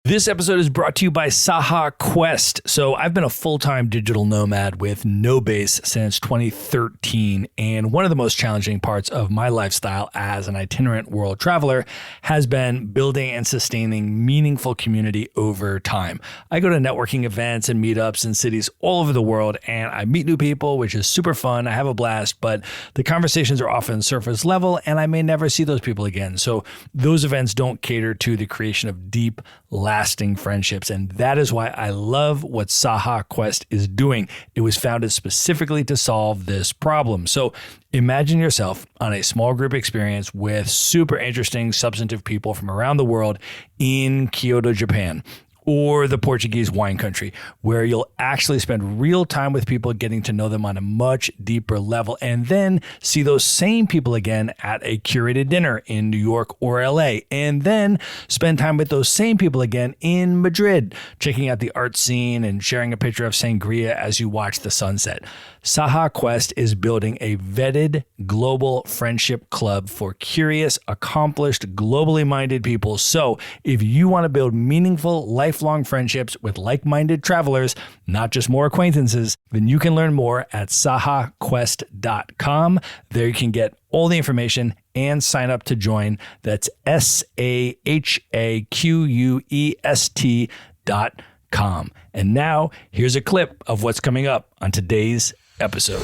This episode is brought to you by Saha Quest. So I've been a full-time digital nomad with no base since 2013. And one of the most challenging parts of my lifestyle as an itinerant world traveler has been building and sustaining meaningful community over time. I go to networking events and meetups in cities all over the world, and I meet new people, which is super fun. I have a blast, but the conversations are often surface level, and I may never see those people again. So those events don't cater to the creation of deep, lasting friendships. And that is why I love what Saha Quest is doing. It was founded specifically to solve this problem. So imagine yourself on a small group experience with super interesting, substantive people from around the world in Kyoto, Japan, or the Portuguese wine country, where you'll actually spend real time with people, getting to know them on a much deeper level, and then see those same people again at a curated dinner in New York or LA, and then spend time with those same people again in Madrid, checking out the art scene and sharing a picture of sangria as you watch the sunset. Saha Quest is building a vetted global friendship club for curious, accomplished, globally minded people. So if you want to build meaningful, lifelong friendships with like-minded travelers, not just more acquaintances, then you can learn more at sahaquest.com. There you can get all the information and sign up to join. That's sahaquest.com. And now here's a clip of what's coming up on today's episode.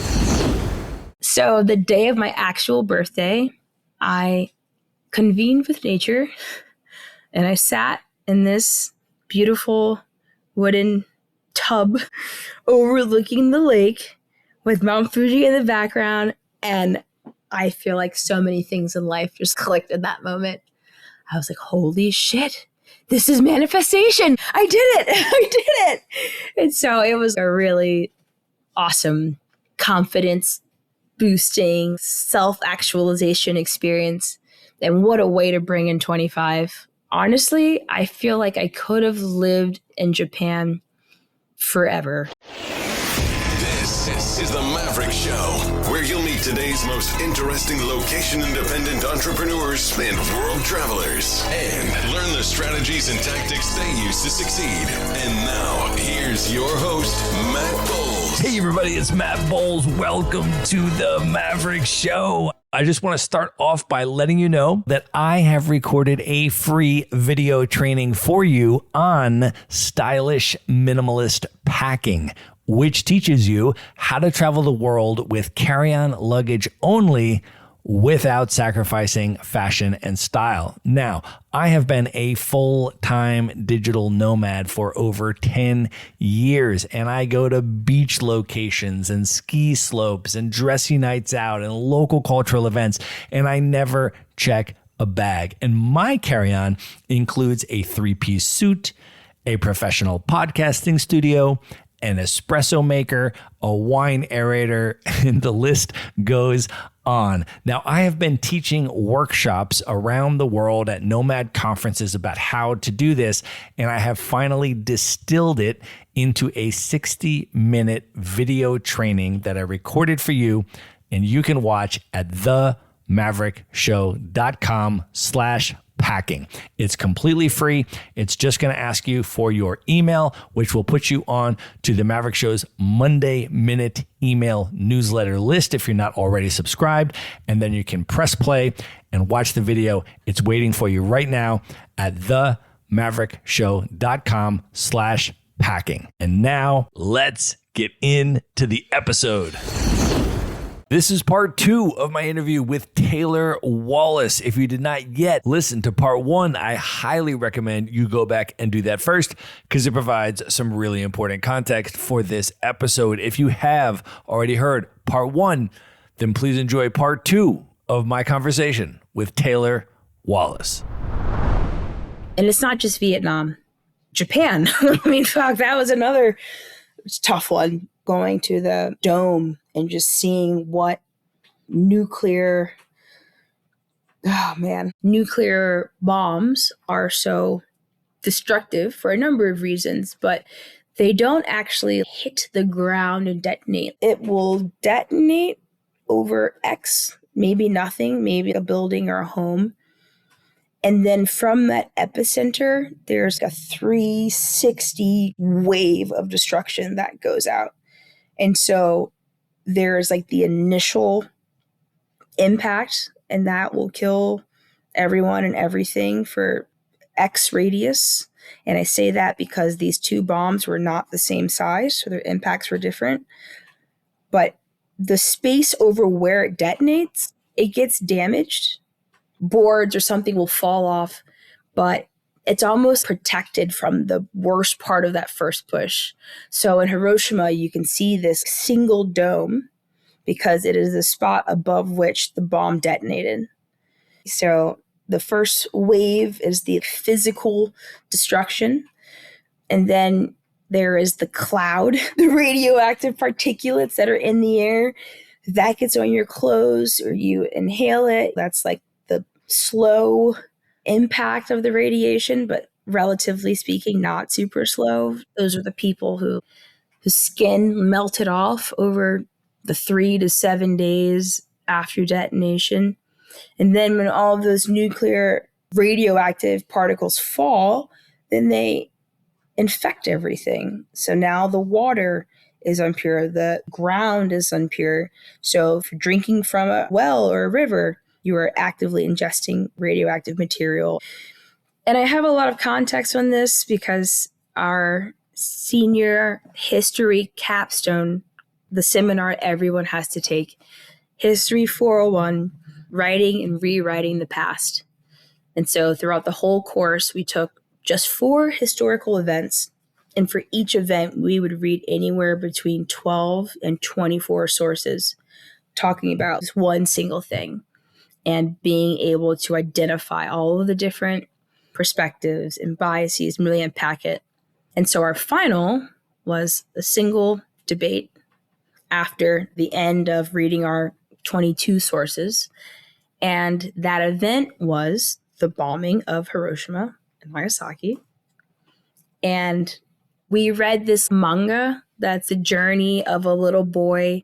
So the day of my actual birthday, I convened with nature and I sat in this beautiful wooden tub overlooking the lake with Mount Fuji in the background. And I feel like so many things in life just clicked in that moment. I was like, holy shit, this is manifestation. I did it. I did it. And so it was a really awesome, confidence boosting, self-actualization experience. And what a way to bring in 25. Honestly, I feel like I could have lived in Japan forever. This is the Maverick Show, where you'll meet today's most interesting location-independent entrepreneurs and world travelers, and learn the strategies and tactics they use to succeed. And now, here's your host, Matt Bowles. Hey everybody, it's Matt Bowles. Welcome to the Maverick Show. I just want to start off by letting you know that I have recorded a free video training for you on stylish minimalist packing, which teaches you how to travel the world with carry-on luggage only without sacrificing fashion and style. Now, I have been a full-time digital nomad for over 10 years, and I go to beach locations and ski slopes and dressy nights out and local cultural events, and I never check a bag. And my carry-on includes a 3-piece suit, a professional podcasting studio, an espresso maker, a wine aerator, and the list goes on. Now, I have been teaching workshops around the world at nomad conferences about how to do this, and I have finally distilled it into a 60-minute video training that I recorded for you, and you can watch at themaverickshow.com/packing. It's completely free. It's just going to ask you for your email, which will put you on to the Maverick Show's Monday Minute email newsletter list if you're not already subscribed. And then you can press play and watch the video. It's waiting for you right now at themaverickshow.com/packing. And now let's get into the episode. This is part 2 of my interview with Taylor Wallace. If you did not yet listen to part 1, I highly recommend you go back and do that first, because it provides some really important context for this episode. If you have already heard part 1, then please enjoy part 2 of my conversation with Taylor Wallace. And it's not just Vietnam, Japan. I mean, fuck, that was another tough one. Going to the dome and just seeing what nuclear bombs are so destructive for a number of reasons, but they don't actually hit the ground and detonate. It will detonate over X, maybe nothing, maybe a building or a home. And then from that epicenter, there's a 360 wave of destruction that goes out. And so there's like the initial impact, and that will kill everyone and everything for X radius. And I say that because these two bombs were not the same size, so their impacts were different. But the space over where it detonates, it gets damaged. Boards or something will fall off, but it's almost protected from the worst part of that first push. So in Hiroshima, you can see this single dome because it is the spot above which the bomb detonated. So the first wave is the physical destruction. And then there is the cloud, the radioactive particulates that are in the air. That gets on your clothes or you inhale it. That's like the slow impact of the radiation, but relatively speaking, not super slow. Those are the people whose skin melted off over the 3 to 7 days after detonation. And then when all of those nuclear radioactive particles fall, then they infect everything. So now the water is impure, the ground is impure. So if you're drinking from a well or a river, you are actively ingesting radioactive material. And I have a lot of context on this because our senior history capstone, the seminar everyone has to take, History 401, Writing and Rewriting the Past. And so throughout the whole course, we took just 4 historical events. And for each event, we would read anywhere between 12 and 24 sources talking about this one single thing and being able to identify all of the different perspectives and biases and really unpack it. And so our final was a single debate after the end of reading our 22 sources. And that event was the bombing of Hiroshima and Nagasaki. And we read this manga that's a journey of a little boy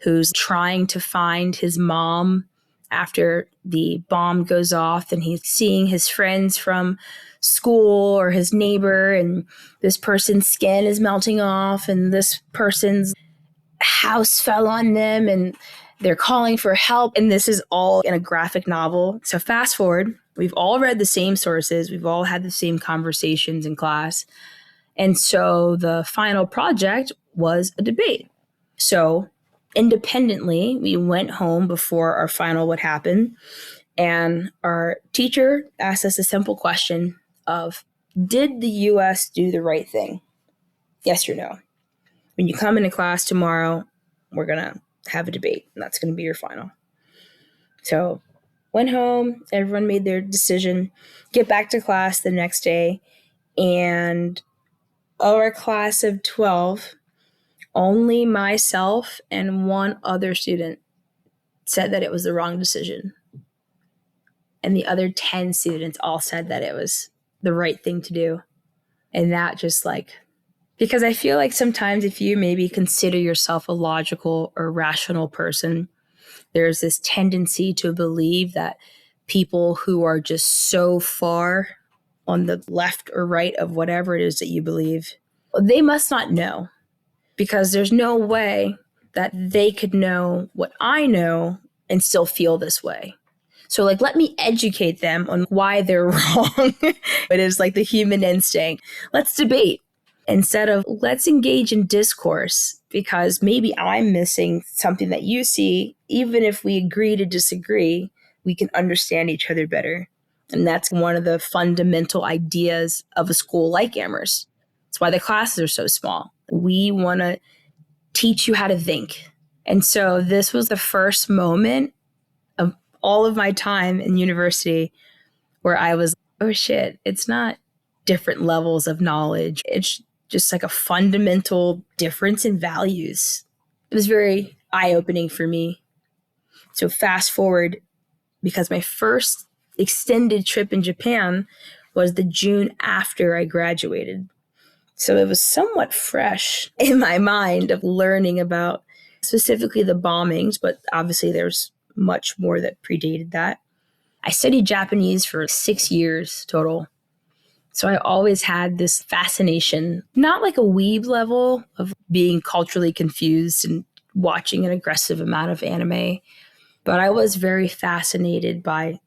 who's trying to find his mom after the bomb goes off, and he's seeing his friends from school or his neighbor, and this person's skin is melting off and this person's house fell on them and they're calling for help. And this is all in a graphic novel. So fast forward, we've all read the same sources. We've all had the same conversations in class. And so the final project was a debate. So independently, we went home before our final would happen. And our teacher asked us a simple question of, did the U.S. do the right thing? Yes or no? When you come into class tomorrow, we're going to have a debate, and that's going to be your final. So went home, everyone made their decision, get back to class the next day, and our class of 12, only myself and one other student said that it was the wrong decision. And the other 10 students all said that it was the right thing to do. And that just because I feel like sometimes if you maybe consider yourself a logical or rational person, there's this tendency to believe that people who are just so far on the left or right of whatever it is that you believe, they must not know, because there's no way that they could know what I know and still feel this way. So let me educate them on why they're wrong. It is like the human instinct. Let's debate instead of let's engage in discourse, because maybe I'm missing something that you see. Even if we agree to disagree, we can understand each other better. And that's one of the fundamental ideas of a school like Amherst. That's why the classes are so small. We want to teach you how to think. And so this was the first moment of all of my time in university where I was, oh shit, it's not different levels of knowledge. It's just like a fundamental difference in values. It was very eye-opening for me. So fast forward, because my first extended trip in Japan was the June after I graduated. So it was somewhat fresh in my mind of learning about specifically the bombings, but obviously there's much more that predated that. I studied Japanese for 6 years total. So I always had this fascination, not like a weeb level of being culturally confused and watching an aggressive amount of anime, but I was very fascinated by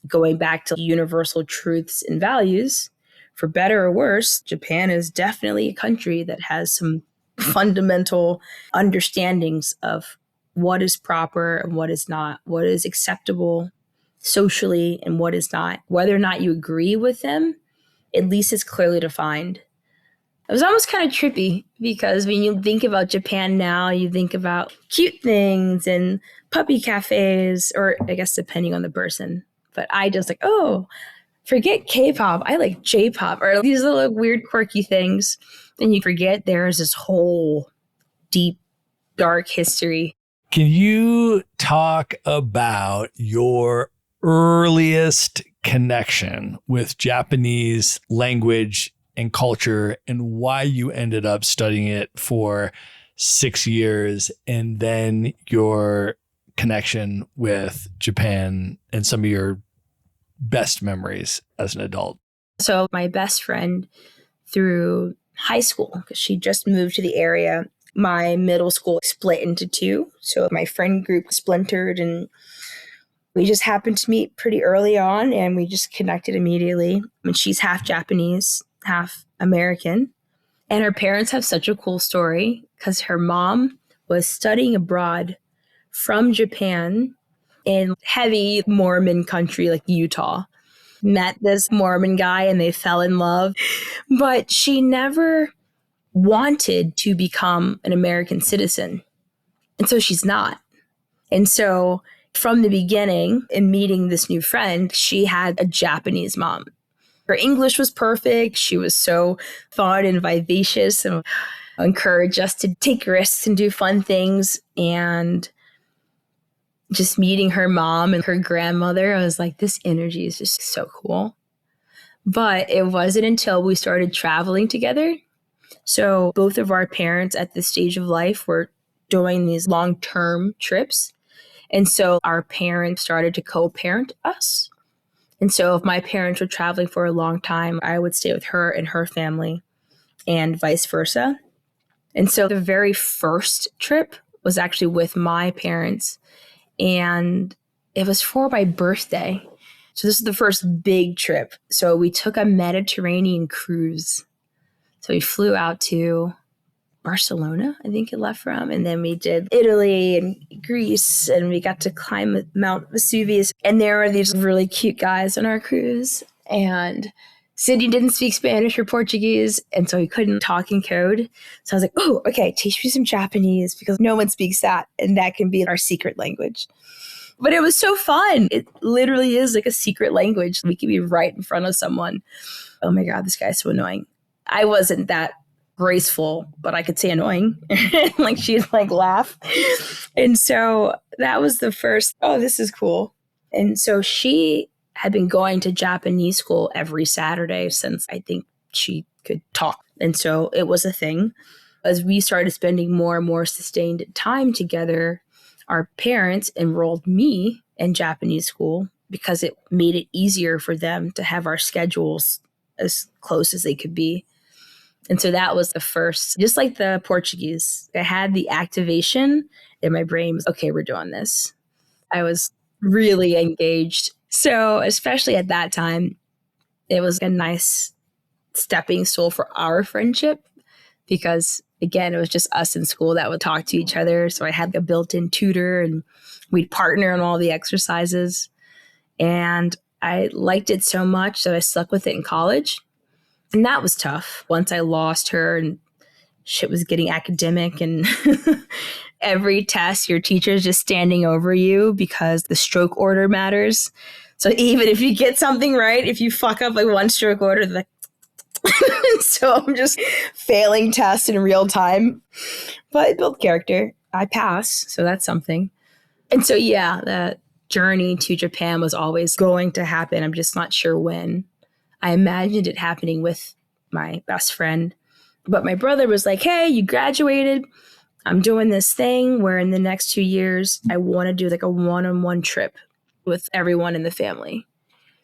going back to universal truths and values. For better or worse, Japan is definitely a country that has some fundamental understandings of what is proper and what is not, what is acceptable socially and what is not. Whether or not you agree with them, at least it's clearly defined. It was almost kind of trippy because when you think about Japan now, you think about cute things and puppy cafes, or I guess depending on the person. But I just like, oh, forget K-pop. I like J-pop, or these little weird, quirky things. Then you forget there's this whole deep, dark history. Can you talk about your earliest connection with Japanese language and culture and why you ended up studying it for 6 years, and then your connection with Japan and some of your best memories as an adult? So my best friend through high school, because she just moved to the area, my middle school split into two. So my friend group splintered and we just happened to meet pretty early on and we just connected immediately. And she's half Japanese, half American. And her parents have such a cool story because her mom was studying abroad from Japan in heavy Mormon country like Utah. Met this Mormon guy and they fell in love. But she never wanted to become an American citizen. And so she's not. And so from the beginning, in meeting this new friend, she had a Japanese mom. Her English was perfect. She was so fun and vivacious and encouraged us to take risks and do fun things. And just meeting her mom and her grandmother, I was like, this energy is just so cool. But it wasn't until we started traveling together. So both of our parents at this stage of life were doing these long-term trips. And so our parents started to co-parent us. And so if my parents were traveling for a long time, I would stay with her and her family and vice versa. And so the very first trip was actually with my parents. And it was for my birthday. So this is the first big trip. So we took a Mediterranean cruise. So we flew out to Barcelona, I think it left from. And then we did Italy and Greece, and we got to climb Mount Vesuvius. And there were these really cute guys on our cruise. And Sydney didn't speak Spanish or Portuguese, and so he couldn't talk in code. So I was like, oh, okay, teach me some Japanese because no one speaks that, and that can be our secret language. But it was so fun. It literally is like a secret language. We could be right in front of someone. Oh my God, this guy's so annoying. I wasn't that graceful, but I could say annoying. Like she'd like laugh. And so that was the first, oh, this is cool. And so she had been going to Japanese school every Saturday since I think she could talk. And so it was a thing. As we started spending more and more sustained time together, our parents enrolled me in Japanese school because it made it easier for them to have our schedules as close as they could be. And so that was the first, just like the Portuguese, I had the activation in my brain was, okay, we're doing this. I was really engaged. So especially at that time, it was a nice stepping stool for our friendship because, again, it was just us in school that would talk to each other. So I had a built-in tutor and we'd partner on all the exercises. And I liked it so much that I stuck with it in college. And that was tough. Once I lost her and shit was getting academic and every test, your teacher's just standing over you because the stroke order matters. So even if you get something right, if you fuck up like one stroke order, like, so I'm just failing tests in real time. But it built character. I passed, so that's something. And so, yeah, the journey to Japan was always going to happen. I'm just not sure when. I imagined it happening with my best friend. But my brother was like, hey, you graduated. I'm doing this thing where in the next 2 years, I want to do like a one-on-one trip. with everyone in the family.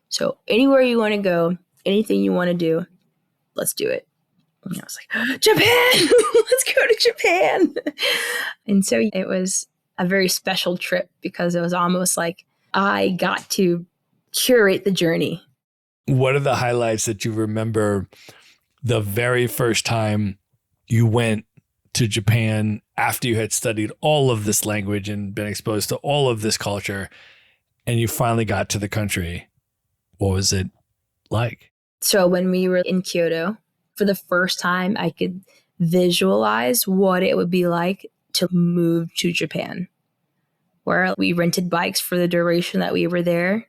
So anywhere you want to go, anything you want to do, let's do it. And I was like, Japan, let's go to Japan. And so it was a very special trip because it was almost like I got to curate the journey. What are the highlights that you remember the very first time you went to Japan after you had studied all of this language and been exposed to all of this culture, and you finally got to the country? What was it like? So when we were in Kyoto, for the first time, I could visualize what it would be like to move to Japan, where we rented bikes for the duration that we were there.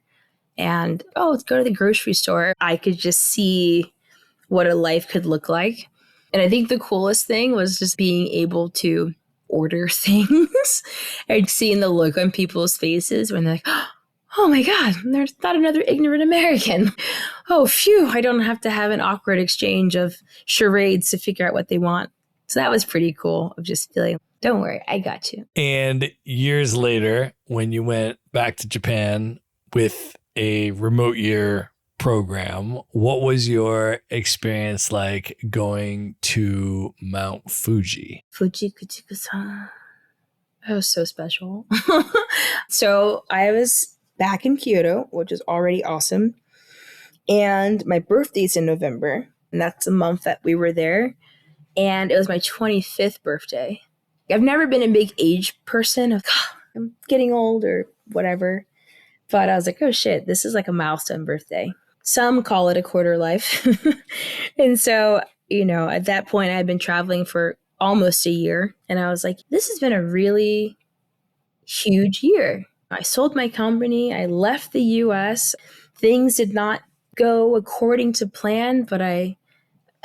And, let's go to the grocery store. I could just see what a life could look like. And I think the coolest thing was just being able to order things and seeing the look on people's faces when they're like, oh my God, there's not another ignorant American. Oh, phew, I don't have to have an awkward exchange of charades to figure out what they want. So that was pretty cool of just feeling, don't worry, I got you. And years later, when you went back to Japan with a remote year program, what was your experience like going to Mount Fuji? Fuji Kuchikusan. That was so special. So I was back in Kyoto, which is already awesome. And my birthday's in November, and that's the month that we were there. And it was my 25th birthday. I've never been a big age person of, I'm getting old or whatever. But I was like, oh shit, this is like a milestone birthday. Some call it a quarter life. And so, at that point, I'd been traveling for almost a year. And I was like, this has been a really huge year. I sold my company. I left the US. Things did not go according to plan, but I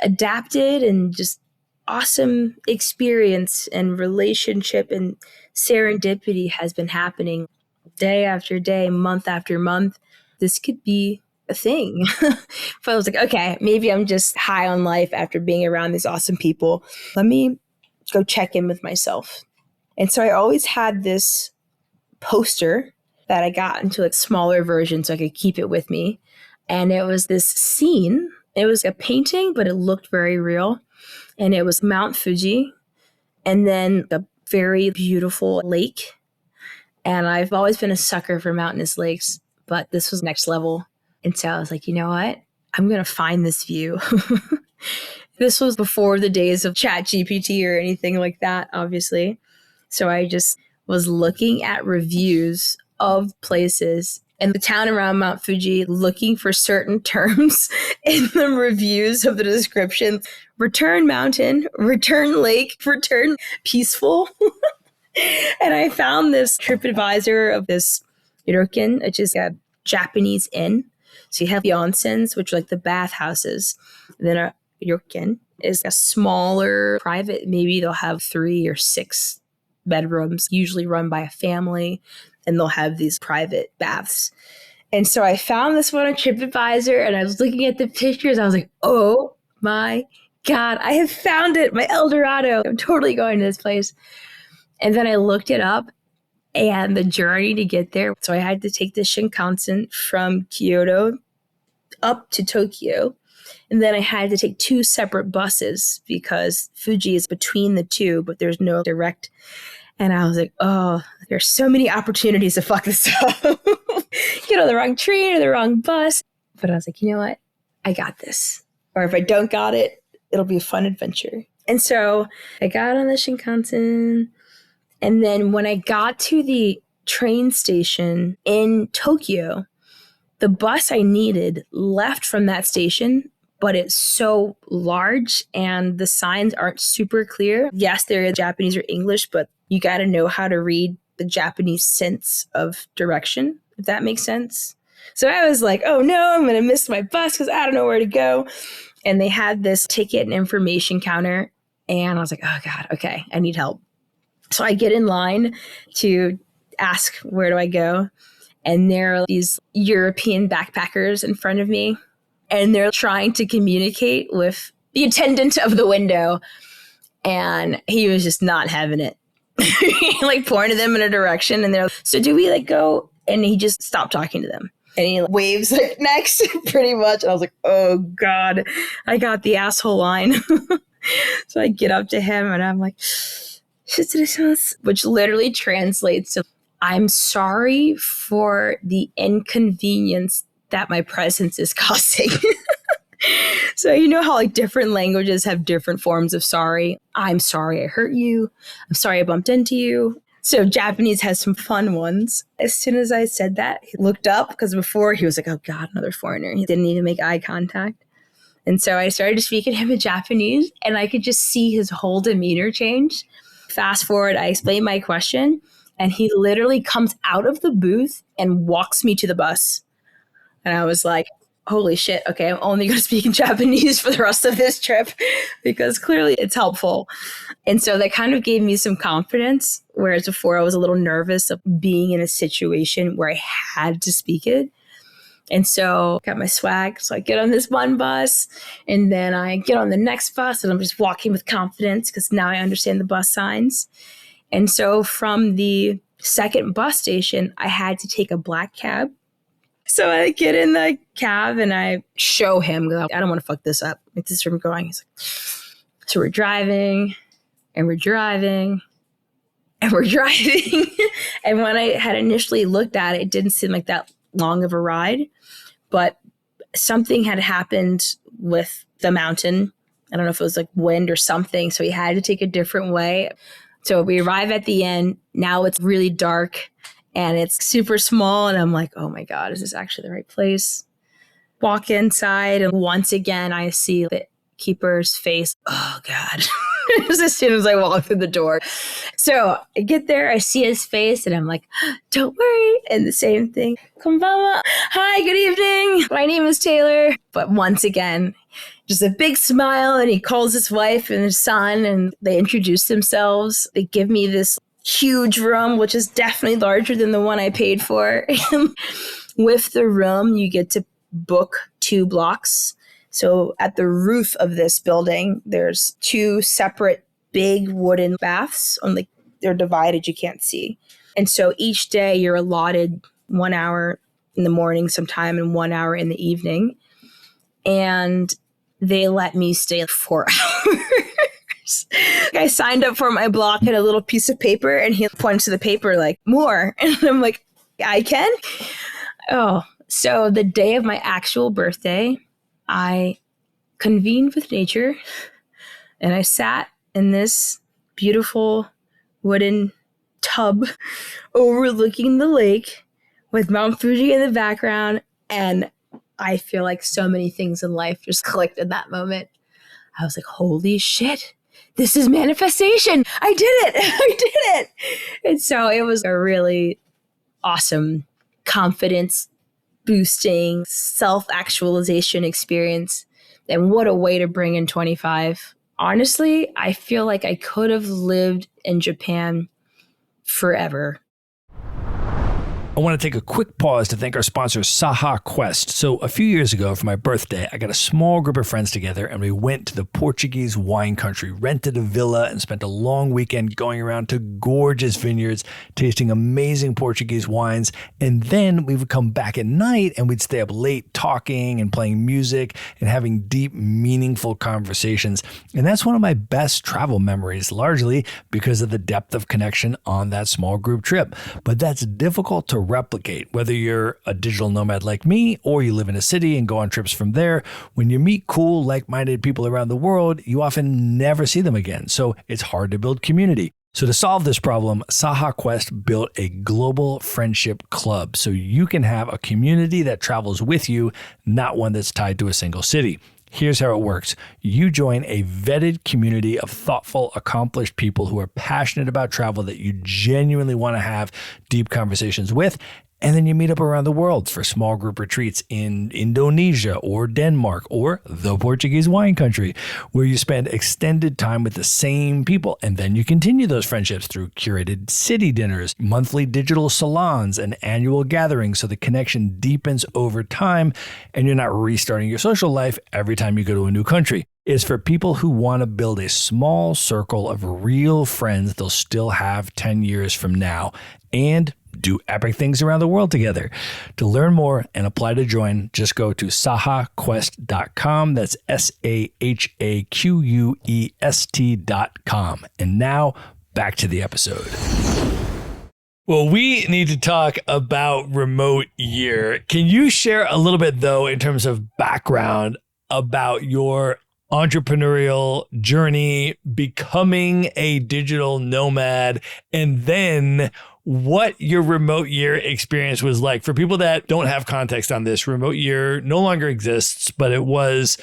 adapted, and just awesome experience and relationship and serendipity has been happening day after day, month after month. This could be a thing. But I was like, okay, maybe I'm just high on life after being around these awesome people. Let me go check in with myself. And so I always had this poster that I got into a smaller version so I could keep it with me. And it was this scene. It was a painting, but it looked very real. And it was Mount Fuji, and then a very beautiful lake. And I've always been a sucker for mountainous lakes, but this was next level. And so I was like, you know what? I'm going to find this view. This was before the days of ChatGPT or anything like that, obviously. So I just was looking at reviews of places in the town around Mount Fuji, looking for certain terms in the reviews of the description. Return mountain, return lake, return peaceful. And I found this TripAdvisor of this ryokan, which is a Japanese inn. So you have the onsens, which are like the bathhouses. Then a ryokan is a smaller private, maybe they'll have 3 or 6 bedrooms, usually run by a family, and they'll have these private baths. And so I found this one on TripAdvisor, and I was looking at the pictures. I was like, oh my God, I have found it, my El Dorado. I'm totally going to this place. And then I looked it up, and the journey to get there. So I had to take the Shinkansen from Kyoto up to Tokyo. And then I had to take 2 separate buses because Fuji is between the two, but there's no direct. And I was like, oh, there's so many opportunities to fuck this up. Get on the wrong train or the wrong bus. But I was like, you know what? I got this. Or if I don't got it, it'll be a fun adventure. And so I got on the Shinkansen. And then when I got to the train station in Tokyo, the bus I needed left from that station, but it's so large and the signs aren't super clear. Yes, there is Japanese or English, but you got to know how to read the Japanese sense of direction, if that makes sense. So I was like, oh no, I'm going to miss my bus because I don't know where to go. And they had this ticket and information counter. And I was like, oh God, okay, I need help. So I get in line to ask, where do I go? And there are these European backpackers in front of me. And they're trying to communicate with the attendant of the window. And he was just not having it. He like pointed them in a direction. And they're like, so do we like go And he just stopped talking to them. And he waves like next, pretty much. And I was like, oh God, I got the asshole line. So I get up to him and I'm like, which literally translates to, I'm sorry for the inconvenience that my presence is causing. So you know how like different languages have different forms of sorry. I'm sorry I hurt you. I'm sorry I bumped into you. So Japanese has some fun ones. As soon as I said that, he looked up because before he was like, oh God, another foreigner. He didn't even make eye contact. And so I started to speak to him in Japanese and I could just see his whole demeanor change. Fast forward, I explained my question and he literally comes out of the booth and walks me to the bus. And I was like, holy shit, okay, I'm only going to speak in Japanese for the rest of this trip because clearly it's helpful. And so that kind of gave me some confidence, whereas before I was a little nervous of being in a situation where I had to speak it. And so I got my swag. So I get on this one bus and then I get on the next bus and I'm just walking with confidence because now I understand the bus signs. And so from the second bus station, I had to take a black cab. So I get in the cab and I show him, I don't want to fuck this up. Like, this is where I'm going. He's like, so we're driving and we're driving and we're driving. And when I had initially looked at it, it didn't seem like that long of a ride, but something had happened with the mountain. I don't know if it was like wind or something. So he had to take a different way. So we arrive at the end. Now it's really dark. And it's super small. And I'm like, oh my God, is this actually the right place? Walk inside. And once again, I see the keeper's face. Oh God. As soon as I walk through the door. So I get there, I see his face and I'm like, don't worry. And the same thing. Konbanwa. Hi, good evening. My name is Taylor. But once again, just a big smile. And he calls his wife and his son and they introduce themselves. They give me this huge room, which is definitely larger than the one I paid for. With the room, you get to book 2 blocks. So at the roof of this building, there's 2 separate big wooden baths. Only they're divided, you can't see. And so each day you're allotted 1 hour in the morning sometime and 1 hour in the evening. And they let me stay 4 hours. I signed up for my block, had a little piece of paper, and he points to the paper like, more. And I'm like, I can? Oh, so the day of my actual birthday, I convened with nature and I sat in this beautiful wooden tub overlooking the lake with Mount Fuji in the background. And I feel like so many things in life just clicked in that moment. I was like, holy shit. This is manifestation. I did it. I did it. And so it was a really awesome confidence boosting self-actualization experience. And what a way to bring in 25. Honestly, I feel like I could have lived in Japan forever. I want to take a quick pause to thank our sponsor, Saha Quest. So a few years ago for my birthday, I got a small group of friends together and we went to the Portuguese wine country, rented a villa and spent a long weekend going around to gorgeous vineyards, tasting amazing Portuguese wines. And then we would come back at night and we'd stay up late talking and playing music and having deep, meaningful conversations. And that's one of my best travel memories, largely because of the depth of connection on that small group trip. But that's difficult to replicate, whether you're a digital nomad like me or you live in a city and go on trips from there. When you meet cool, like-minded people around the world, you often never see them again. So it's hard to build community. So to solve this problem, Saha Quest built a global friendship club so you can have a community that travels with you, not one that's tied to a single city. Here's how it works. You join a vetted community of thoughtful, accomplished people who are passionate about travel that you genuinely want to have deep conversations with. And then you meet up around the world for small group retreats in Indonesia or Denmark or the Portuguese wine country, where you spend extended time with the same people. And then you continue those friendships through curated city dinners, monthly digital salons, and annual gatherings so the connection deepens over time and you're not restarting your social life every time you go to a new country. It's for people who want to build a small circle of real friends they'll still have 10 years from now and do epic things around the world together. To learn more and apply to join, just go to sahaquest.com. That's SAHAQUEST.com. And now back to the episode. Well, we need to talk about remote year. Can you share a little bit, though, in terms of background about your entrepreneurial journey, becoming a digital nomad, and then what your remote year experience was like? For people that don't have context on this, remote year no longer exists, but it was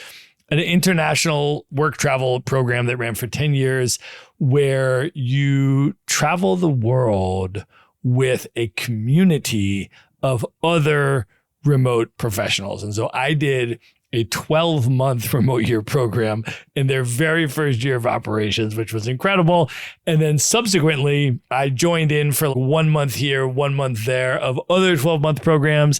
an international work travel program that ran for 10 years where you travel the world with a community of other remote professionals. And so I did a 12-month remote year program in their very first year of operations, which was incredible. And then subsequently, I joined in for 1 month here, 1 month there of other 12-month programs.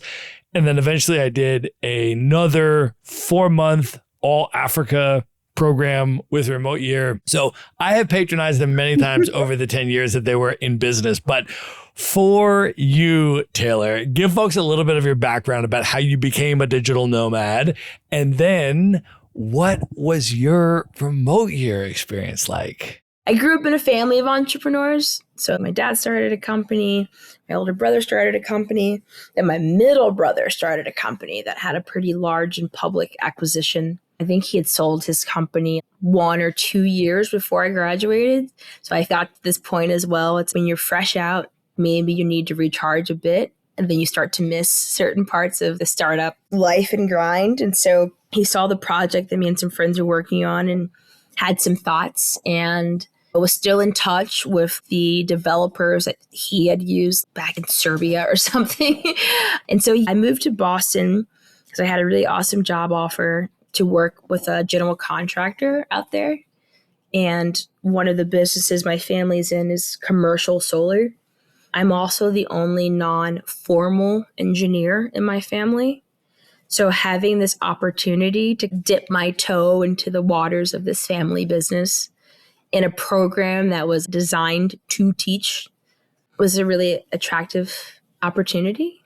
And then eventually I did another 4-month all Africa program with remote year. So I have patronized them many times over the 10 years that they were in business. But for you, Taylor, give folks a little bit of your background about how you became a digital nomad. And then what was your remote year experience like? I grew up in a family of entrepreneurs. So my dad started a company, my older brother started a company, and my middle brother started a company that had a pretty large and public acquisition. I think he had sold his company 1 or 2 years before I graduated. So I got to this point as well. It's when you're fresh out, maybe you need to recharge a bit, and then you start to miss certain parts of the startup life and grind. And so he saw the project that me and some friends were working on and had some thoughts, and I was still in touch with the developers that he had used back in Serbia or something. And so I moved to Boston because I had a really awesome job offer to work with a general contractor out there. And one of the businesses my family's in is commercial solar. I'm also the only non-formal engineer in my family. So having this opportunity to dip my toe into the waters of this family business in a program that was designed to teach was a really attractive opportunity.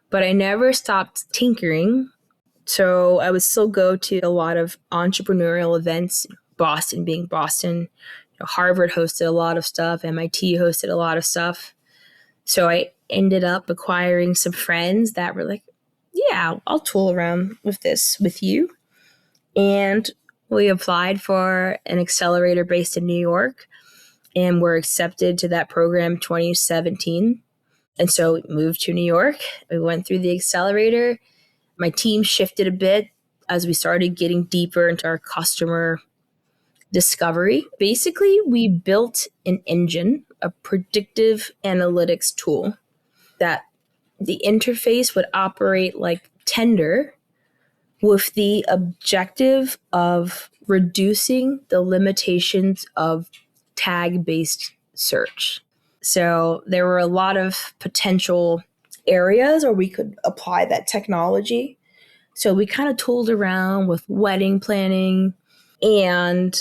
But I never stopped tinkering. So I would still go to a lot of entrepreneurial events, Boston being Boston. Harvard hosted a lot of stuff. MIT hosted a lot of stuff. So I ended up acquiring some friends that were like, yeah, I'll tool around with this with you. And we applied for an accelerator based in New York and were accepted to that program 2017. And so we moved to New York. We went through the accelerator. My team shifted a bit as we started getting deeper into our customer discovery. Basically, we built an engine, a predictive analytics tool that the interface would operate like Tinder with the objective of reducing the limitations of tag-based search. So there were a lot of potential areas where we could apply that technology. So we kind of tooled around with wedding planning, and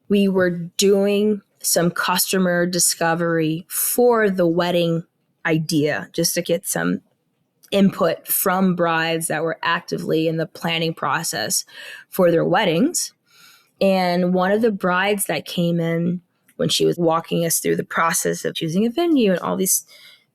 we were doing some customer discovery for the wedding idea just to get some input from brides that were actively in the planning process for their weddings. And one of the brides that came in when she was walking us through the process of choosing a venue and all these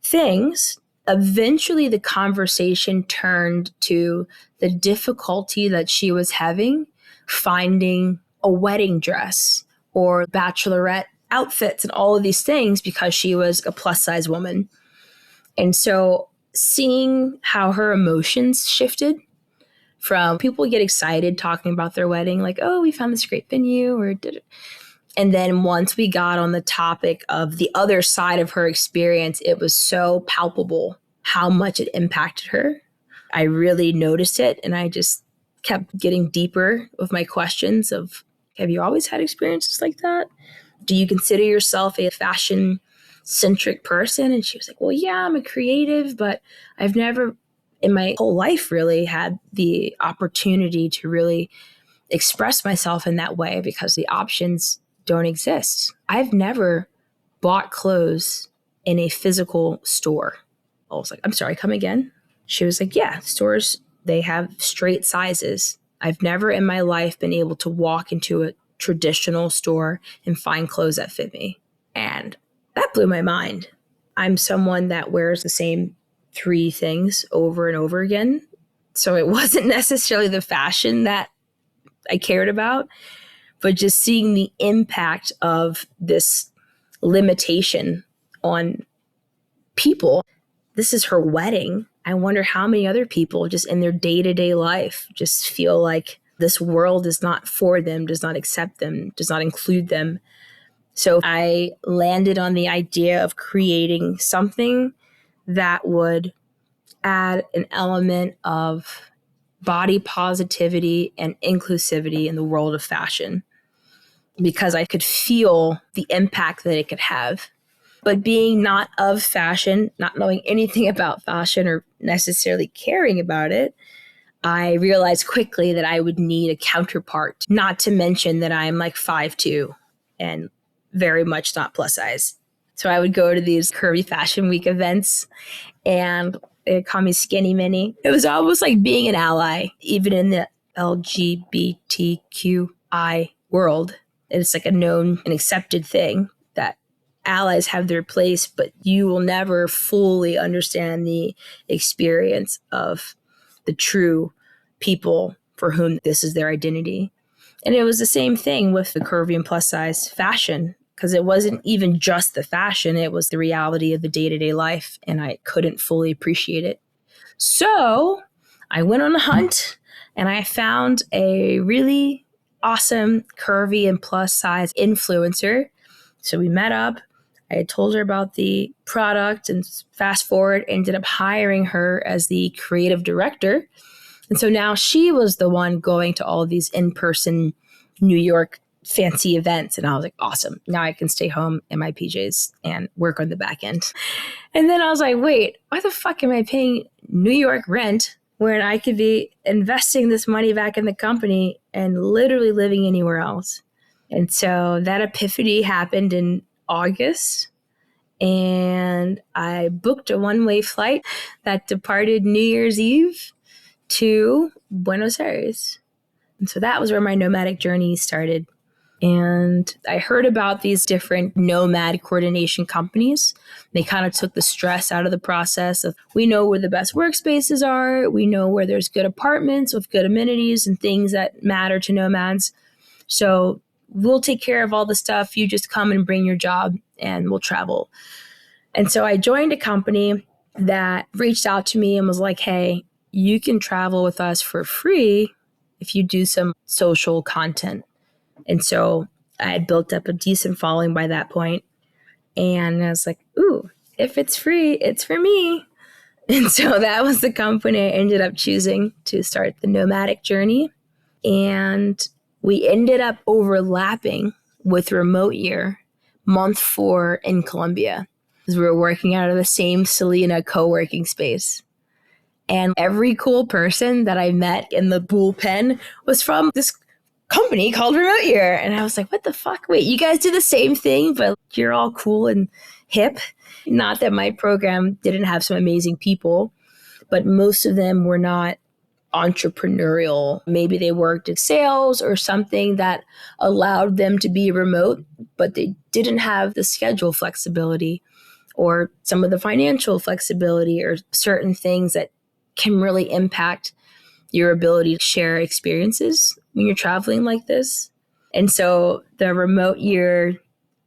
things, eventually the conversation turned to the difficulty that she was having finding a wedding dress or bachelorette outfits and all of these things because she was a plus size woman. And so seeing how her emotions shifted from people get excited talking about their wedding, like, oh, we found this great venue or did it. And then once we got on the topic of the other side of her experience, it was so palpable how much it impacted her. I really noticed it, and I just kept getting deeper with my questions of, have you always had experiences like that? Do you consider yourself a fashion-centric person? And she was like, well, yeah, I'm a creative, but I've never in my whole life really had the opportunity to really express myself in that way because the options don't exist. I've never bought clothes in a physical store. I was like, I'm sorry, come again? She was like, yeah, stores, they have straight sizes. I've never in my life been able to walk into a traditional store and find clothes that fit me. And that blew my mind. I'm someone that wears the same 3 things over and over again. So it wasn't necessarily the fashion that I cared about, but just seeing the impact of this limitation on people. This is her wedding. I wonder how many other people just in their day-to-day life just feel like this world is not for them, does not accept them, does not include them. So I landed on the idea of creating something that would add an element of body positivity and inclusivity in the world of fashion, because I could feel the impact that it could have. But being not of fashion, not knowing anything about fashion or necessarily caring about it, I realized quickly that I would need a counterpart, not to mention that I'm like 5'2" and very much not plus size. So I would go to these curvy fashion week events and they'd call me Skinny Minnie. It was almost like being an ally, even in the LGBTQI world. It's like a known and accepted thing that allies have their place, but you will never fully understand the experience of the true people for whom this is their identity. And it was the same thing with the curvy and plus size fashion, because it wasn't even just the fashion, it was the reality of the day-to-day life, and I couldn't fully appreciate it. So I went on a hunt and I found a really awesome curvy and plus size influencer. So we met up. I had told her about the product, and fast forward, ended up hiring her as the creative director. And so now she was the one going to all of these in-person New York fancy events. And I was like, awesome. Now I can stay home in my PJs and work on the back end. And then I was like, wait, why the fuck am I paying New York rent when I could be investing this money back in the company and literally living anywhere else? And so that epiphany happened in August, and I booked a one-way flight that departed New Year's Eve to Buenos Aires. And so that was where my nomadic journey started. And I heard about these different nomad coordination companies. They kind of took the stress out of the process of, we know where the best workspaces are. We know where there's good apartments with good amenities and things that matter to nomads. So we'll take care of all the stuff. You just come and bring your job and we'll travel. And so I joined a company that reached out to me and was like, hey, you can travel with us for free if you do some social content. And so I had built up a decent following by that point. And I was like, ooh, if it's free, it's for me. And so that was the company I ended up choosing to start the nomadic journey. And we ended up overlapping with remote year, month 4 in Colombia, because we were working out of the same Selena co-working space. And every cool person that I met in the bullpen was from this company called Remote Year. And I was like, what the fuck? Wait, you guys do the same thing, but you're all cool and hip. Not that my program didn't have some amazing people, but most of them were not entrepreneurial. Maybe they worked in sales or something that allowed them to be remote, but they didn't have the schedule flexibility or some of the financial flexibility or certain things that can really impact your ability to share experiences when you're traveling like this. And so the remote year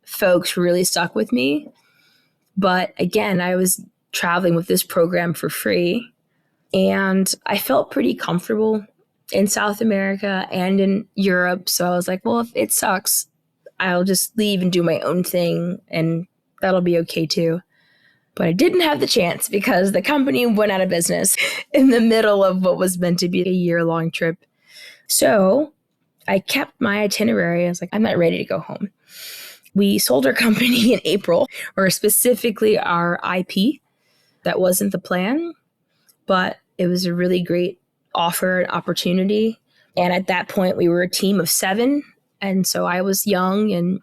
folks really stuck with me. But again, I was traveling with this program for free, and I felt pretty comfortable in South America and in Europe. So I was like, well, if it sucks, I'll just leave and do my own thing, and that'll be okay too. But I didn't have the chance because the company went out of business in the middle of what was meant to be a year-long trip. So I kept my itinerary. I was like, I'm not ready to go home. We sold our company in April, or specifically our IP. That wasn't the plan, but it was a really great offer and opportunity. And at that point, we were a team of 7. And so I was young and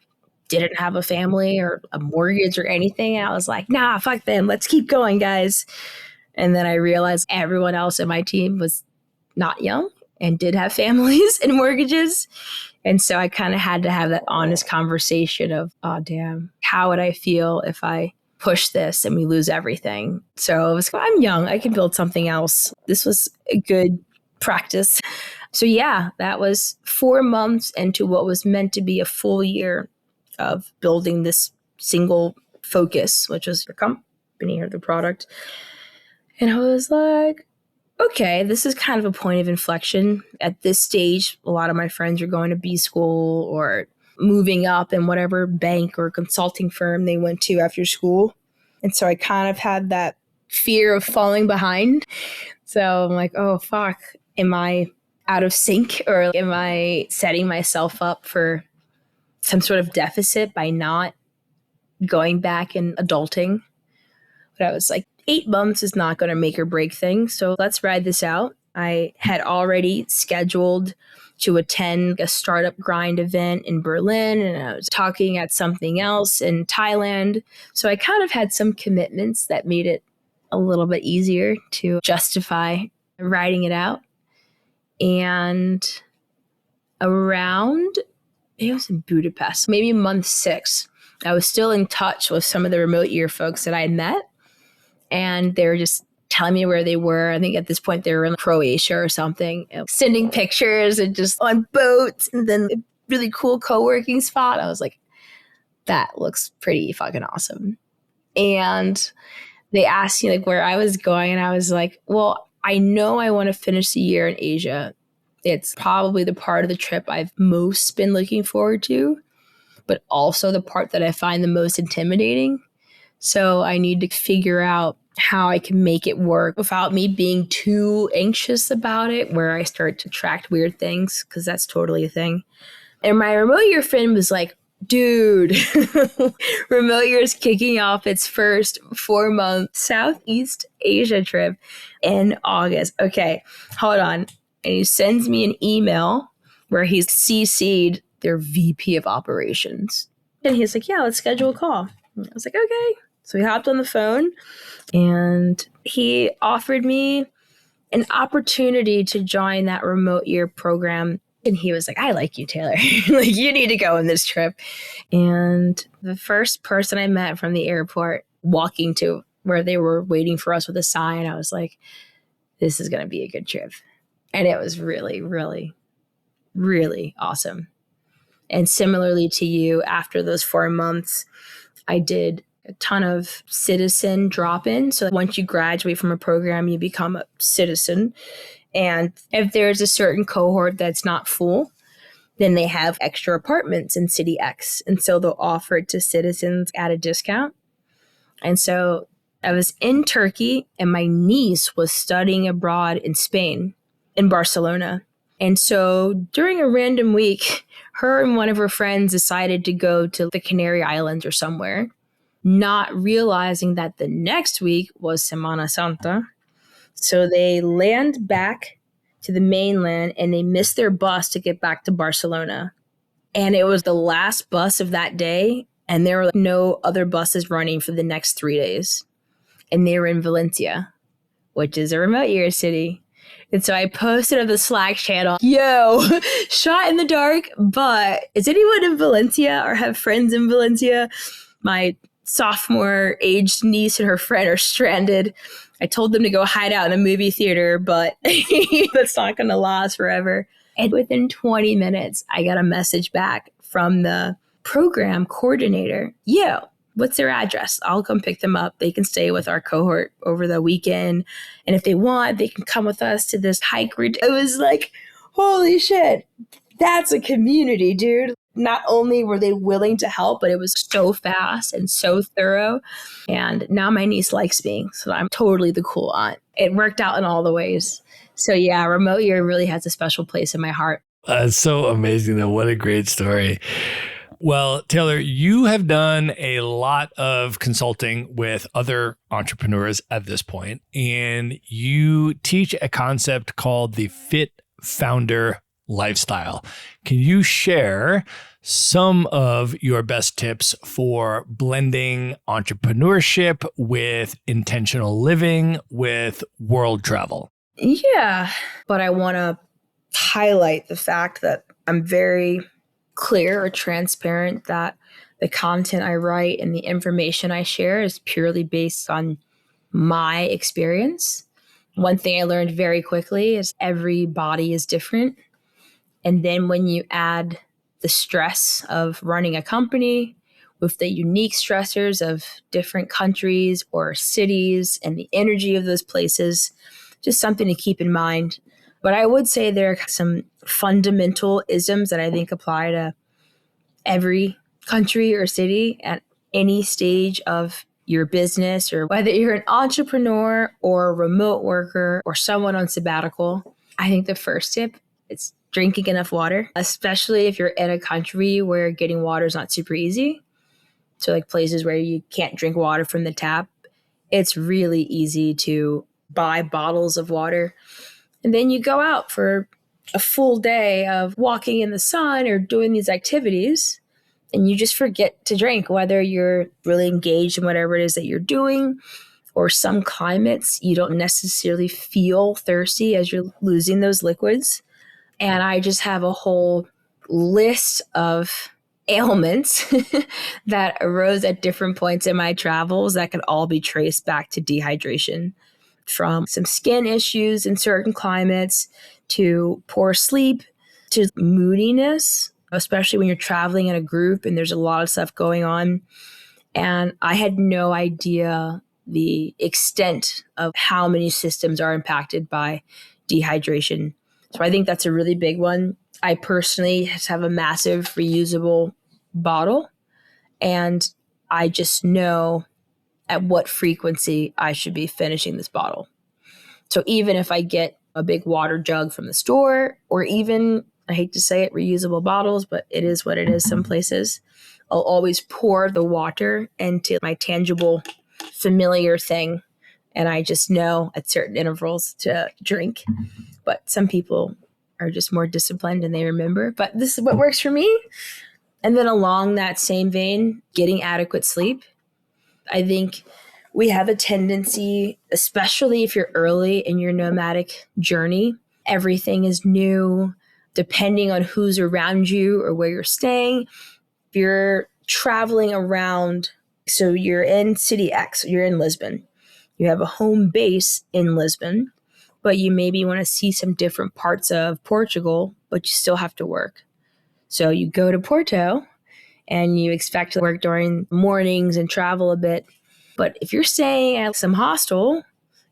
didn't have a family or a mortgage or anything. And I was like, nah, fuck them. Let's keep going, guys. And then I realized everyone else in my team was not young and did have families and mortgages. And so I kind of had to have that honest conversation of, oh, damn, how would I feel if I push this and we lose everything? So it was, I'm young. I can build something else. This was a good practice. So yeah, that was 4 months into what was meant to be a full year of building this single focus, which was the company or the product. And I was like, okay, this is kind of a point of inflection. At this stage, a lot of my friends are going to B school or moving up in whatever bank or consulting firm they went to after school. And so I kind of had that fear of falling behind. So I'm like, oh, fuck, am I out of sync, or am I setting myself up for some sort of deficit by not going back and adulting? But I was like, 8 months is not going to make or break things. So let's ride this out. I had already scheduled to attend a startup grind event in Berlin, and I was talking at something else in Thailand. So I kind of had some commitments that made it a little bit easier to justify riding it out. And around, it was in Budapest, maybe month 6, I was still in touch with some of the remote year folks that I had met. And they were just telling me where they were. I think at this point they were in Croatia or something, sending pictures and just on boats, and then a really cool co-working spot. I was like, that looks pretty fucking awesome. And they asked me like where I was going, and I was like, well, I know I want to finish the year in Asia. It's probably the part of the trip I've most been looking forward to, but also the part that I find the most intimidating. So I need to figure out how I can make it work without me being too anxious about it, where I start to attract weird things, because that's totally a thing. And my remote year friend was like, dude, remote year is kicking off its first 4-month Southeast Asia trip in August. Okay, hold on. And he sends me an email where he's CC'd their VP of operations. And he's like, yeah, let's schedule a call. And I was like, okay. So we hopped on the phone, and he offered me an opportunity to join that remote year program. And he was like, I like you, Taylor. Like, you need to go on this trip. And the first person I met from the airport walking to where they were waiting for us with a sign, I was like, this is going to be a good trip. And it was really, really, really awesome. And similarly to you, after those 4 months, I did a ton of citizen drop-in. So once you graduate from a program, you become a citizen. And if there's a certain cohort that's not full, then they have extra apartments in City X. And so they'll offer it to citizens at a discount. And so I was in Turkey, and my niece was studying abroad in Spain, in Barcelona. And so during a random week, her and one of her friends decided to go to the Canary Islands or somewhere, not realizing that the next week was Semana Santa. So they land back to the mainland, and they missed their bus to get back to Barcelona. And it was the last bus of that day, and there were no other buses running for the next 3 days. And they were in Valencia, which is a remote year city. And so I posted on the Slack channel, yo, shot in the dark, but is anyone in Valencia or have friends in Valencia? My sophomore aged niece and her friend are stranded. I told them to go hide out in a movie theater, but that's not going to last forever. And within 20 minutes, I got a message back from the program coordinator. Yo, what's their address? I'll come pick them up. They can stay with our cohort over the weekend. And if they want, they can come with us to this hike. It was like, holy shit, that's a community, dude. Not only were they willing to help, but it was so fast and so thorough. And now my niece likes me, so I'm totally the cool aunt. It worked out in all the ways. So yeah, remote year really has a special place in my heart. It's so amazing, though. What a great story. Well, Taylor, you have done a lot of consulting with other entrepreneurs at this point, and you teach a concept called the Fit Founder lifestyle. Can you share some of your best tips for blending entrepreneurship with intentional living with world travel? Yeah, but I want to highlight the fact that I'm very clear or transparent that the content I write and the information I share is purely based on my experience. One thing I learned very quickly is every body is different. And then when you add the stress of running a company with the unique stressors of different countries or cities and the energy of those places, just something to keep in mind. But I would say there are some fundamental isms that I think apply to every country or city at any stage of your business, or whether you're an entrepreneur or a remote worker or someone on sabbatical. I think the first tip is drinking enough water, especially if you're in a country where getting water is not super easy. So like places where you can't drink water from the tap, it's really easy to buy bottles of water. And then you go out for a full day of walking in the sun or doing these activities, and you just forget to drink, whether you're really engaged in whatever it is that you're doing, or some climates you don't necessarily feel thirsty as you're losing those liquids. And I just have a whole list of ailments that arose at different points in my travels that could all be traced back to dehydration, from some skin issues in certain climates to poor sleep to moodiness, especially when you're traveling in a group and there's a lot of stuff going on. And I had no idea the extent of how many systems are impacted by dehydration. So I think that's a really big one. I personally have a massive reusable bottle, and I just know at what frequency I should be finishing this bottle. So even if I get a big water jug from the store, or even, I hate to say it, reusable bottles, but it is what it is some places, I'll always pour the water into my tangible, familiar thing. And I just know at certain intervals to drink. But some people are just more disciplined and they remember. But this is what works for me. And then along that same vein, getting adequate sleep. I think we have a tendency, especially if you're early in your nomadic journey, everything is new, depending on who's around you or where you're staying. If you're traveling around, so you're in city X, you're in Lisbon, you have a home base in Lisbon, but you maybe want to see some different parts of Portugal, but you still have to work. So you go to Porto and you expect to work during mornings and travel a bit. But if you're staying at some hostel,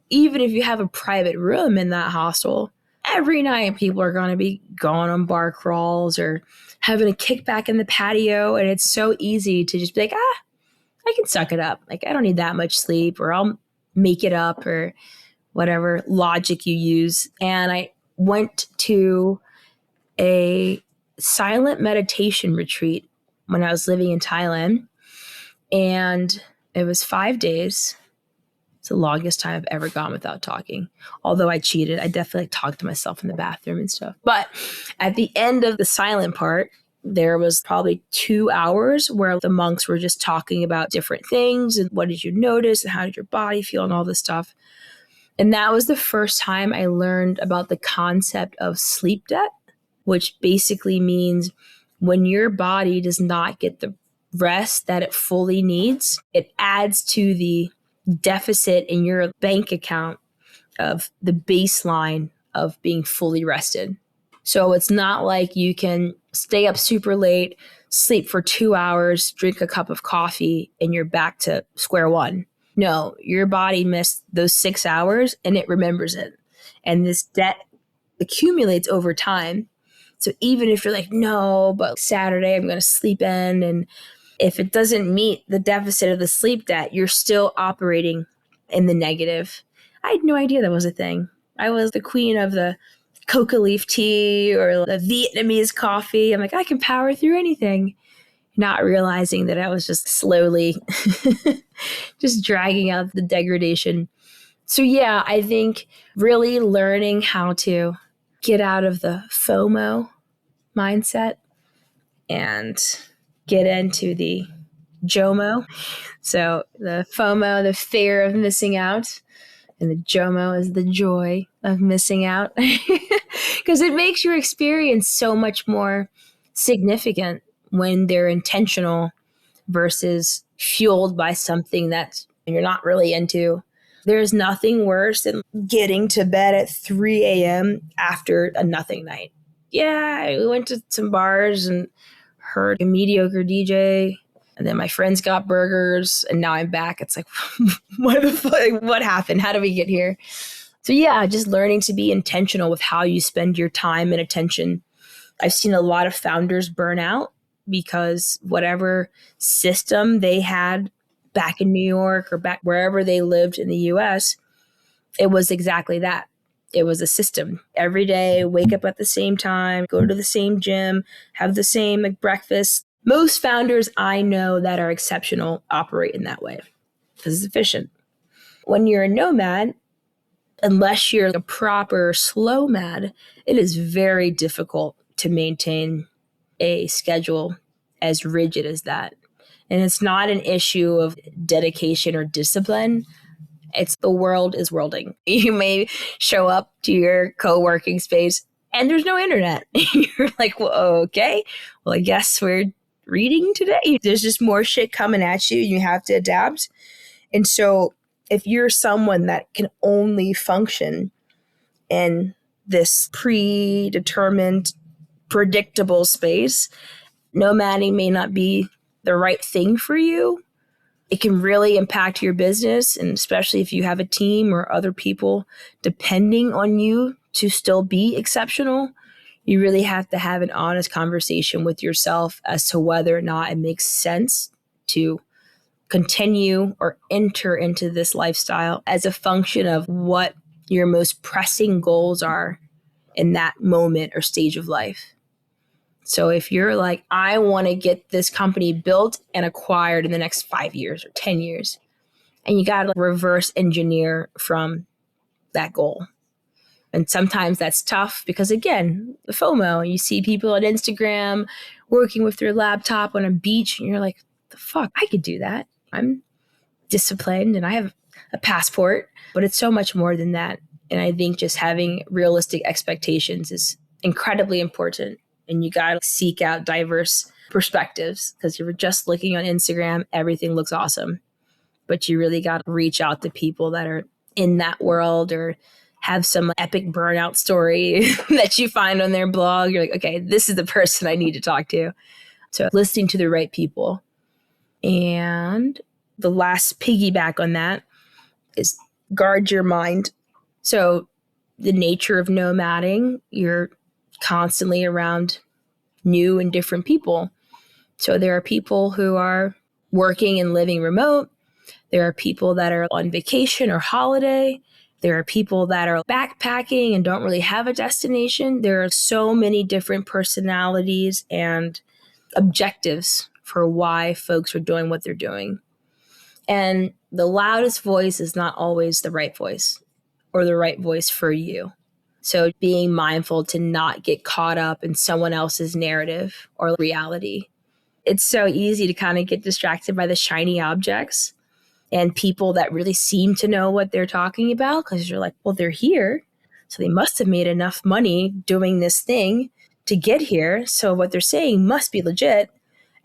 even if you have a private room in that hostel, every night people are going to be going on bar crawls or having a kickback in the patio. And it's so easy to just be like, I can suck it up. Like, I don't need that much sleep, or I'll make it up, or whatever logic you use. And I went to a silent meditation retreat when I was living in Thailand. And it was 5 days. It's the longest time I've ever gone without talking. Although I cheated. I definitely talked to myself in the bathroom and stuff. But at the end of the silent part, there was probably 2 hours where the monks were just talking about different things and what did you notice and how did your body feel and all this stuff. And that was the first time I learned about the concept of sleep debt, which basically means when your body does not get the rest that it fully needs, it adds to the deficit in your bank account of the baseline of being fully rested. So it's not like you can stay up super late, sleep for 2 hours, drink a cup of coffee, and you're back to square one. No, your body missed those 6 hours and it remembers it. And this debt accumulates over time. So even if you're like, no, but Saturday I'm going to sleep in, and if it doesn't meet the deficit of the sleep debt, you're still operating in the negative. I had no idea that was a thing. I was the queen of the coca leaf tea or the Vietnamese coffee. I'm like, I can power through anything. Not realizing that I was just slowly just dragging out the degradation. So yeah, I think really learning how to get out of the FOMO mindset and get into the JOMO. So the FOMO, the fear of missing out, and the JOMO is the joy of missing out, because it makes your experience so much more significant when they're intentional versus fueled by something that you're not really into. There's nothing worse than getting to bed at 3 a.m. after a nothing night. Yeah, we went to some bars and heard a mediocre DJ, and then my friends got burgers, and now I'm back. It's like, what the fuck? What happened? How did we get here? So yeah, just learning to be intentional with how you spend your time and attention. I've seen a lot of founders burn out because whatever system they had back in New York or back wherever they lived in the US, it was exactly that. It was a system. Every day, wake up at the same time, go to the same gym, have the same breakfast. Most founders I know that are exceptional operate in that way because it's efficient. When you're a nomad, unless you're a proper slow mad, it is very difficult to maintain a schedule as rigid as that. And it's not an issue of dedication or discipline. It's the world is worlding. You may show up to your co-working space and there's no internet. You're like, well, okay, well, I guess we're reading today. There's just more shit coming at you. You have to adapt. And so if you're someone that can only function in this predetermined, predictable space, nomading may not be the right thing for you. It can really impact your business, and especially if you have a team or other people depending on you to still be exceptional, you really have to have an honest conversation with yourself as to whether or not it makes sense to continue or enter into this lifestyle as a function of what your most pressing goals are in that moment or stage of life. So if you're like, I want to get this company built and acquired in the next 5 years or 10 years, and you got to reverse engineer from that goal. And sometimes that's tough because, again, the FOMO, you see people on Instagram working with their laptop on a beach, and you're like, the fuck, I could do that. I'm disciplined and I have a passport, but it's so much more than that. And I think just having realistic expectations is incredibly important. And you got to seek out diverse perspectives, because if you're just looking on Instagram, everything looks awesome. But you really got to reach out to people that are in that world or have some epic burnout story that you find on their blog. You're like, okay, this is the person I need to talk to. So listening to the right people. And the last piggyback on that is guard your mind. So the nature of nomading, you're constantly around new and different people. So there are people who are working and living remote. There are people that are on vacation or holiday. There are people that are backpacking and don't really have a destination. There are so many different personalities and objectives for why folks are doing what they're doing. And the loudest voice is not always the right voice or the right voice for you. So being mindful to not get caught up in someone else's narrative or reality. It's so easy to kind of get distracted by the shiny objects and people that really seem to know what they're talking about, because you're like, well, they're here, so they must have made enough money doing this thing to get here. So what they're saying must be legit.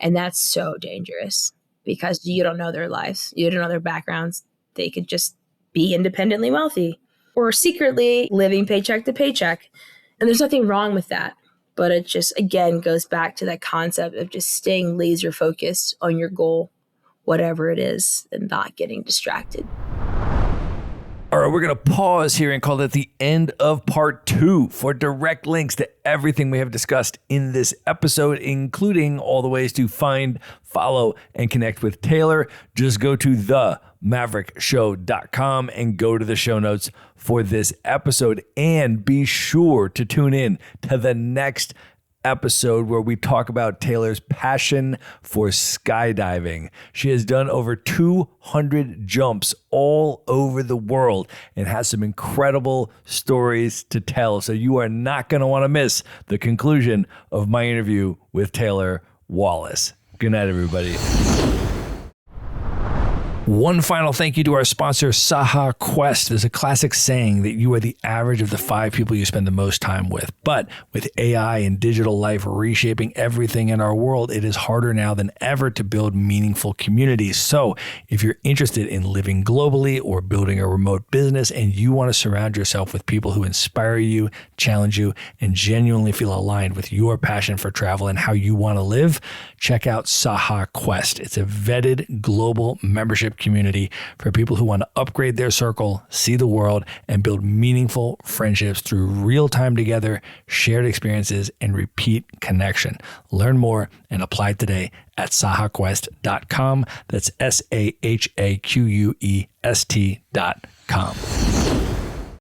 And that's so dangerous because you don't know their lives. You don't know their backgrounds. They could just be independently wealthy or secretly living paycheck to paycheck. And there's nothing wrong with that. But it just, again, goes back to that concept of just staying laser focused on your goal, whatever it is, and not getting distracted. All right, we're going to pause here and call it the end of part 2. For direct links to everything we have discussed in this episode, including all the ways to find, follow, and connect with Taylor, just go to themaverickshow.com and go to the show notes for this episode. And be sure to tune in to the next episode where we talk about Taylor's passion for skydiving. She has done over 200 jumps all over the world and has some incredible stories to tell. So you are not going to want to miss the conclusion of my interview with Taylor Wallace. Good night, everybody. One final thank you to our sponsor, Saha Quest. There's a classic saying that you are the average of the 5 people you spend the most time with. But with AI and digital life reshaping everything in our world, it is harder now than ever to build meaningful communities. So if you're interested in living globally or building a remote business and you want to surround yourself with people who inspire you, challenge you, and genuinely feel aligned with your passion for travel and how you want to live, check out Saha Quest. It's a vetted global membership community for people who want to upgrade their circle, see the world, and build meaningful friendships through real time together, shared experiences, and repeat connection. Learn more and apply today at sahaquest.com. That's SAHAQUEST.com.